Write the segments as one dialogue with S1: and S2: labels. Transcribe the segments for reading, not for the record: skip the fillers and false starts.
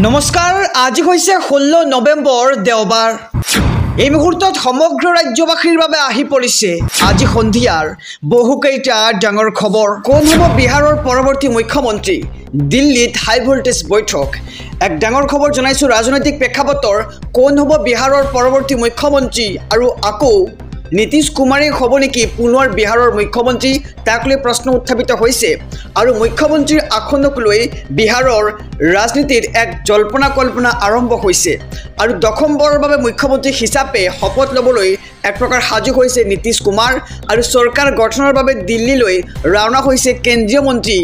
S1: নমস্কাৰ আজি হৈছে 16 নৱেম্বৰ দেওবাৰ এই মুহূৰ্তত সমগ্ৰ ৰাজ্যবাসীৰ বাবে আহি পৰিছে আজি সন্ধিয়াৰ বহুকেইটা ডাঙৰ খবৰ কোন হ'ব বিহাৰৰ পৰৱৰ্তী মুখ্যমন্ত্ৰী দিল্লীত হাই ভোল্টেজ বৈঠক এক ডাঙৰ খবৰ জনাইছো ৰাজনৈতিক প্ৰেক্ষাপটৰ কোন হ'ব বিহাৰৰ পৰৱৰ্তী মুখ্যমন্ত্ৰী আৰু আকৌ নীতিশ কুমাৰে হ'ব নেকি পুনৰ বিহাৰৰ মুখ্যমন্ত্ৰী তাক লৈ প্ৰশ্ন উত্থাপিত হৈছে আৰু মুখ্যমন্ত্ৰীৰ আসনক লৈ বিহাৰৰ ৰাজনীতিৰ এক জল্পনা কল্পনা আৰম্ভ হৈছে আৰু দশমবাৰৰ বাবে মুখ্যমন্ত্ৰী হিচাপে শপত ল'বলৈ এক প্ৰকাৰ সাজু হৈছে নীতিশ কুমাৰ আৰু চৰকাৰ গঠনৰ বাবে দিল্লীলৈ ৰাওনা হৈছে কেন্দ্ৰীয় মন্ত্ৰী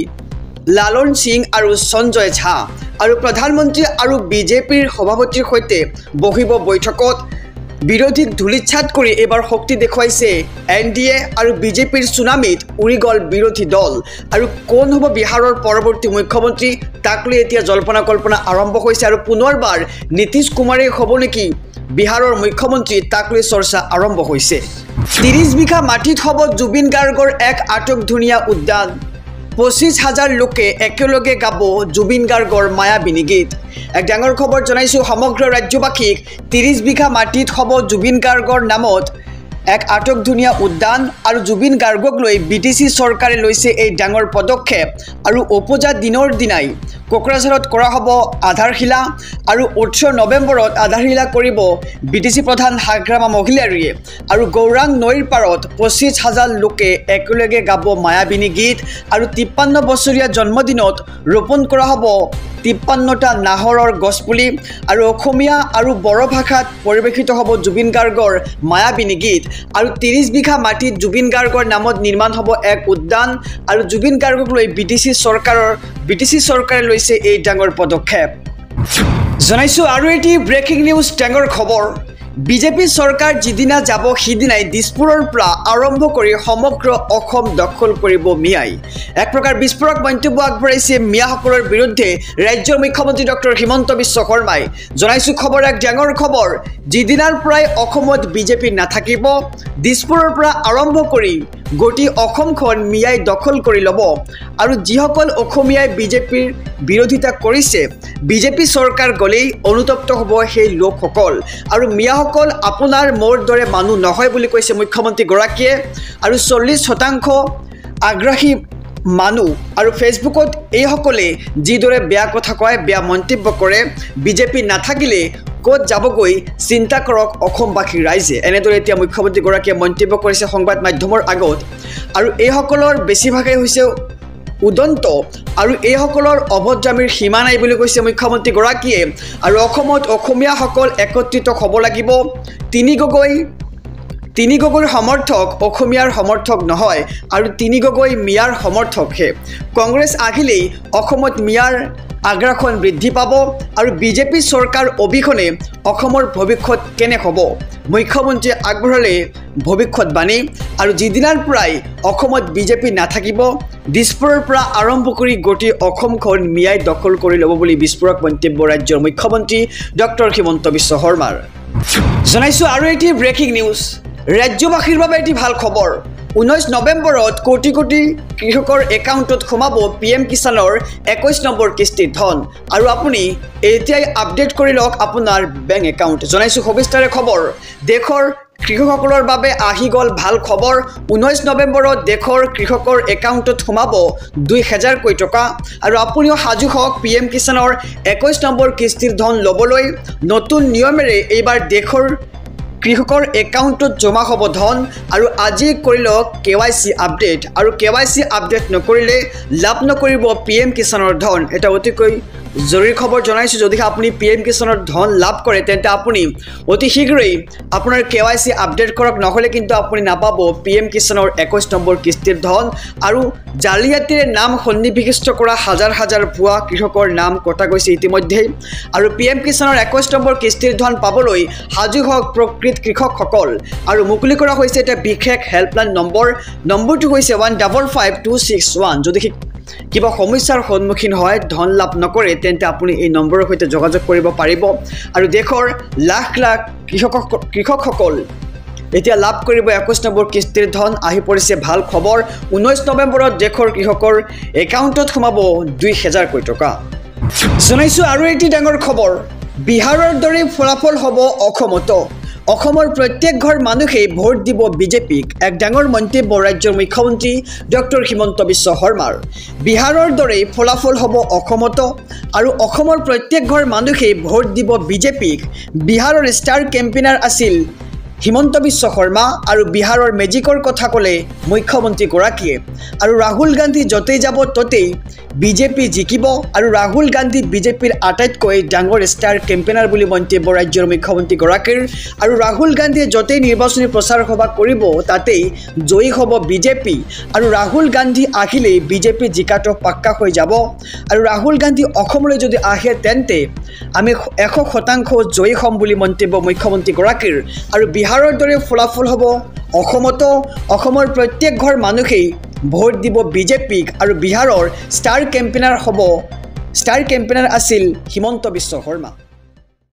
S1: লালন সিং আৰু সঞ্জয় ঝা আৰু প্ৰধানমন্ত্ৰী আৰু বিজেপিৰ সভাপতিৰ সৈতে বহিব বৈঠকত বিৰোধীক ধুলিচ্ছাত কৰি এবাৰ শক্তি দেখুৱাইছে এনডিএ আৰু বিজেপিৰ সুনামিত উৰি গ'ল বিৰোধী দল আৰু কোন হ'ব বিহাৰৰ পৰৱৰ্তী মুখ্যমন্ত্ৰী তাক লৈ এতিয়া জল্পনা কল্পনা আৰম্ভ হৈছে আৰু পুনৰবাৰ নীতিশ কুমাৰে হ'ব নেকি বিহাৰৰ মুখ্যমন্ত্ৰী তাক লৈ চৰ্চা আৰম্ভ হৈছে 30 বিঘা মাটিত হ'ব জুবিন গাৰ্গৰ এক আটকধুনীয়া উদ্যান 25,000 লোকে একেলগে গাব জুবিন গাৰ্গৰ মায়াবিনী গীত এক ডাঙৰ খবৰ জনাইছো সমগ্ৰ ৰাজ্যবাসীক 30 বিঘা মাটিত হ'ব জুবিন গাৰ্গৰ নামত এক আটকধুনীয়া উদ্যান আৰু জুবিন গাৰ্গক লৈ বিটিসি চৰকাৰে লৈছে এই ডাঙৰ পদক্ষেপ আৰু উপজা দিনৰ দিনাই কোকৰাঝাৰত কৰা হ'ব আধাৰশিলা আৰু 18 নৱেম্বৰত আধাৰশিলা কৰিব বিটিসি প্ৰধান হাগ্ৰামা মহিলাৰীয়ে আৰু গৌৰাং নৈৰ পাৰত 25,000 লোকে একেলগে গাব মায়াবিনী গীত আৰু 53 বছৰীয়া জন্মদিনত ৰোপণ কৰা হ'ব 53টা নাহৰৰ গছপুলি আৰু অসমীয়া আৰু বড়ো ভাষাত পৰিৱেশিত হ'ব জুবিন গাৰ্গৰ মায়াবিনী গীত আৰু 30 বিঘা মাটিত জুবিন গাৰ্গৰ নামত নিৰ্মাণ হ'ব এক উদ্যান আৰু জুবিন গাৰ্গক লৈ বিটিসি চৰকাৰে লৈছে এই ডাঙৰ পদক্ষেপ জনাইছো আৰু এটি ব্ৰেকিং নিউজ ডাঙৰ খবৰ বিজেপি চৰকাৰ যিদিনা যাব সিদিনাই দিছপুৰৰ পৰা আৰম্ভ কৰি সমগ্ৰ অসম দখল কৰিব মিয়াই এক প্ৰকাৰ বিস্ফোৰক মন্তব্য আগবঢ়াইছে মিয়াসকলৰ বিৰুদ্ধে ৰাজ্যৰ মুখ্যমন্ত্ৰী ডক্টৰ হিমন্ত বিশ্ব শৰ্মাই জনাইছো খবৰ এক ডাঙৰ খবৰ যিদিনাৰ পৰাই অসমত বিজেপি নাথাকিব দিছপুৰৰ পৰা আৰম্ভ কৰি গোটেই অসমখন মিয়াই দখল কৰি ল'ব আৰু যিসকল অসমীয়াই বিজেপিৰ বিৰোধিতা কৰিছে বিজেপি চৰকাৰ গলেই অনুতপ্ত হ'ব সেই লোকসকল আৰু মিয়াসকল আপোনাৰ মোৰ দৰে মানুহ নহয় বুলি কৈছে মুখ্যমন্ত্ৰী গৰাকীয়ে আৰু 40% আগ্ৰাহী মানুহ আৰু ফেচবুকত এইসকলে যিদৰে বেয়া কথা কয় বেয়া মন্তব্য কৰে বিজেপি নাথাকিলে ক'ত যাবগৈ চিন্তা কৰক অসমবাসী ৰাইজে এনেদৰে এতিয়া মুখ্যমন্ত্ৰী গৰাকীয়ে মন্তব্য কৰিছে সংবাদ মাধ্যমৰ আগত আৰু এইসকলৰ বেছিভাগেই হৈছে উদন্ত আৰু এইসকলৰ অভদ্ৰামীৰ সীমা নাই বুলি কৈছে মুখ্যমন্ত্ৰী গৰাকীয়ে আৰু অসমত অসমীয়াসকল একত্ৰিত হ'ব লাগিব তিনি গগৈৰ সমৰ্থক অসমীয়াৰ সমৰ্থক নহয় আৰু তিনি গগৈ মিয়াৰ সমৰ্থকহে কংগ্ৰেছ আহিলেই অসমত মিয়াৰ আগ্ৰাসন বৃদ্ধি পাব আৰু বিজেপি চৰকাৰ অবিহনে অসমৰ ভৱিষ্যত কেনে হ'ব মুখ্যমন্ত্ৰীয়ে আগবঢ়ালে ভৱিষ্যতবাণী আৰু যিদিনাৰ পৰাই অসমত বিজেপি নাথাকিব দিছপুৰৰ পৰা আৰম্ভ কৰি গোটেই অসমখন মিয়াই দখল কৰি ল'ব বুলি বিস্ফোৰক মন্তব্য ৰাজ্যৰ মুখ্যমন্ত্ৰী ডক্টৰ হিমন্ত বিশ্ব শৰ্মাৰ জনাইছো আৰু এটি ব্ৰেকিং নিউজ ৰাজ্যবাসীৰ বাবে এটি ভাল খবৰ 19 নৱেম্বৰত কোটি কোটি কৃষকৰ একাউণ্টত সোমাব PM কিষাণৰ 21 নম্বৰ কিস্তিৰ ধন আৰু আপুনি এতিয়াই আপডেট কৰি লওক আপোনাৰ বেংক একাউণ্ট জনাইছো সবিস্তাৰে খবৰ দেশৰ কৃষকসকলৰ বাবে আহি গ'ল ভাল খবৰ 19 নৱেম্বৰত দেশৰ কৃষকৰ একাউণ্টত সোমাব 2,000 কোটি টকা আৰু আপুনিও সাজু হওক PM কিষাণৰ 21 নম্বৰ কিস্তিৰ ধন ল'বলৈ নতুন নিয়মেৰে এইবাৰ দেশৰ কৃষকৰ একাউণ্টত জমা হ'ব ধন আৰু আজি কৰি লওক KYC আপডেট আৰু KYC আপডেট নকৰিলে লাভ নকৰিব PM কিষাণৰ ধন এটা অতিকৈ জৰুৰী খবৰ জনাইছো যদি আপুনি PM কিষাণৰ ধন লাভ কৰে তেন্তে আপুনি অতি শীঘ্ৰেই আপোনাৰ KYC আপডেট কৰক নহলে কিন্তু আপুনি নাপাব PM কিষাণৰ 21 নম্বৰ কিস্তিৰ ধন আৰু জালিয়াতিৰে নাম সন্নিবিষ্ট কৰা হাজাৰ ভুৱা কৃষকৰ নাম কটা গৈছে ইতিমধ্যে আৰু PM কিষাণৰ 21 নম্বৰ কিস্তিৰ ধন পাবলৈ সাজু হওক প্ৰকৃত কৃষকসকল আৰু মুকলি কৰা হৈছে এটা বিশেষ হেল্পলাইন নম্বৰটো হৈছে 155261 যদি কিবা সমস্যাৰ সন্মুখীন হয় ধন লাভ নকৰে তেন্তে আপুনি এই নম্বৰৰ সৈতে যোগাযোগ কৰিব পাৰিব আৰু দেশৰ লাখ লাখ কৃষকসকল এতিয়া লাভ কৰিব 21 নম্বৰ কিস্তিৰ ধন আহি পৰিছে ভাল খবৰ 19 নৱেম্বৰত দেশৰ কৃষকৰ একাউণ্টত সোমাব 2,000 কোটি টকা জনাইছো আৰু এটি ডাঙৰ খবৰ বিহাৰৰ দৰে ফলাফল হ'ব অসমতো অসমৰ প্ৰত্যেক ঘৰ মানুহেই ভোট দিব বিজেপিক এক ডাঙৰ মন্তব্য ৰাজ্যৰ মুখ্যমন্ত্ৰী ডক্টৰ হিমন্ত বিশ্ব শৰ্মাৰ বিহাৰৰ দৰে ফলাফল হ'ব অসমতো আৰু অসমৰ প্ৰত্যেক ঘৰ মানুহেই ভোট দিব বিজেপিক বিহাৰৰ ষ্টাৰ কেম্পেইনাৰ আছিল হিমন্ত বিশ্ব শৰ্মা আৰু বিহাৰৰ মেজিকৰ কথা ক'লে মুখ্যমন্ত্ৰীগৰাকীয়ে আৰু ৰাহুল গান্ধী য'তেই যাব ত'তেই বিজেপি জিকিব আৰু ৰাহুল গান্ধী বিজেপিৰ আটাইতকৈ ডাঙৰ ষ্টাৰ কেম্পেইনাৰ বুলি মন্তব্য ৰাজ্যৰ মুখ্যমন্ত্ৰীগৰাকীৰ আৰু ৰাহুল গান্ধীয়ে য'তেই নিৰ্বাচনী প্ৰচাৰ সভা কৰিব তাতেই জয়ী হ'ব বিজেপি আৰু ৰাহুল গান্ধী আহিলেই বিজেপি জিকাটো পাক্কা হৈ যাব আৰু ৰাহুল গান্ধী অসমলৈ যদি আহে তেন্তে আমি 100% জয়ী হ'ম বুলি মন্তব্য মুখ্যমন্ত্ৰীগৰাকীৰ আৰু বিহাৰৰ দৰে ফলাফল হ'ব অসমতো অসমৰ প্ৰত্যেক ঘৰ মানুহেই ভোট দিব বিজেপিক আৰু বিহাৰৰ ষ্টাৰ কেম্পেইনাৰ আছিল হিমন্ত বিশ্ব শৰ্মা।